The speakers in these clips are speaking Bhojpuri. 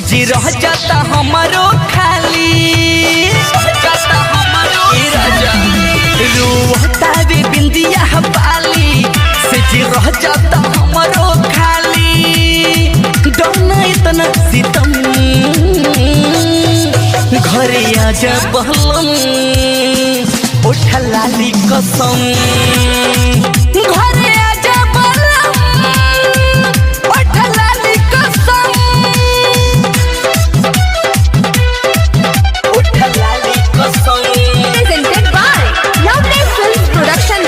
जी रह जाता हमारो खाली रोता वे बिंदिया बाली से जी रह जाता हमारो खाली डोना इतना सितम घरे आजा बहलम उठा लाली कसम घरे आजा बहलम उठा लाली कसम उठा लाली कसम presented by Lovely Films Production.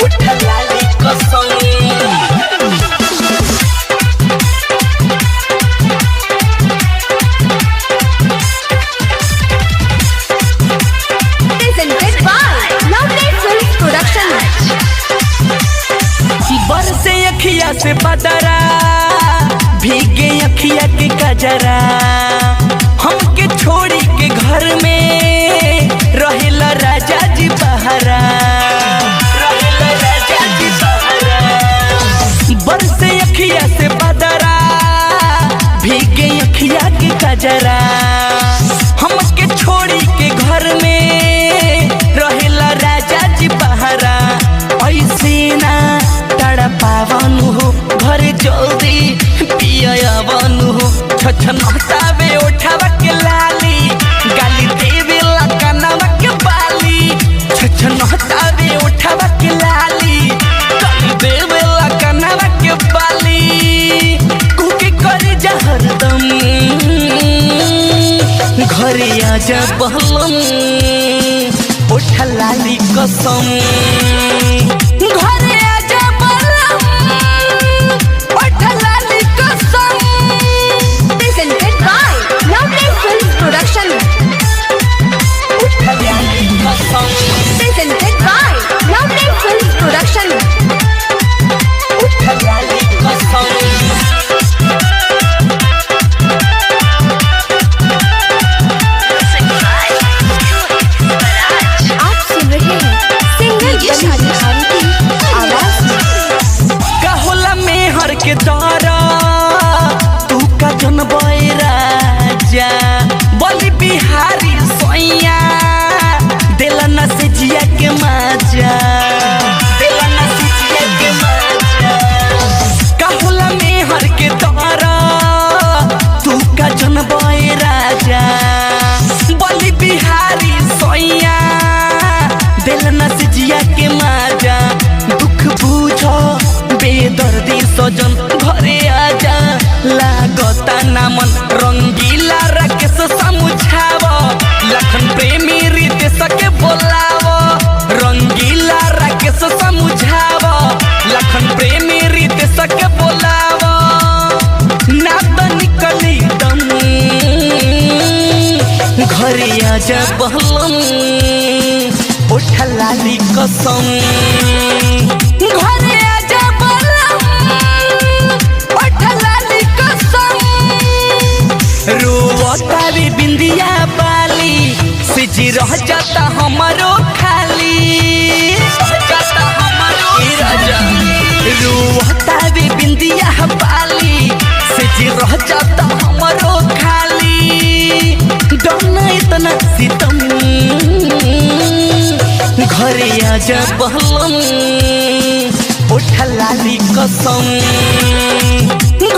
उठा लाली कसम Presented by Lovely Films Production. बरसे अखिया से बदरा भीगे अखिया के कजरा हमके छोड़ी के घर में रहेला राजा जी बहरा रहेला राजा जी बहरा बरसे अखिया से बदरा भीगे अखिया के कजरा हमके छोड़ी के घर में रहेला राजा जी बहरा ऐसे ना पावनु हो घर जल्दी पियावनु हो छछन हटावे उठावा के लाली गाली देवे ला कनावा के बाली छछन हटावे उठावा के लाली गाली देवे ला कनावा के बाली कुकी करे जा हरदम घरे आजा बहलम उठा लाली कसम घरे आजा Presented by Lovely Films Production. Presented by Lovely Films Production. आप सुन रहे हैं सिंगर बनिहारी की आवाज। कहोला में हर के दौरा तू का जनबई राजा बोली बिहारी सोइया दिलना से जिया के माजा दिलना से जिया के माजा कहोला में हर के दौरा तू का जनबई राजा बोली बिहारी सोइया दिलना से जिया के माजा दुख बुझो बेदर्दी सजन घरे आजा लागता नामन रंगीला राकेश समुझाव लखन प्रेमी रीते सके बोलाव रंगीला राकेश समुझाव लखन प्रेमी रीते सके बोलाव ना तो निकली दम घरे आजा बहलम उठा लाली कसम घरे आजा रोता रे बिंदिया बाली से जी रह जाता हमारो खाली जाता हमारो राजा रोता रे बिंदिया बाली से जी रह जाता हमारो खाली डोना इतना सितम घरे आजा बहलम उठा लाली कसम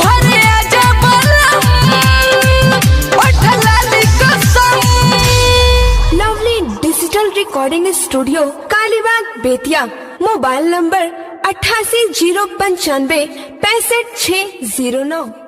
घरे आजा lovely digital recording studio Kalibagh Bettiah. Mobile number 88 095 65 609।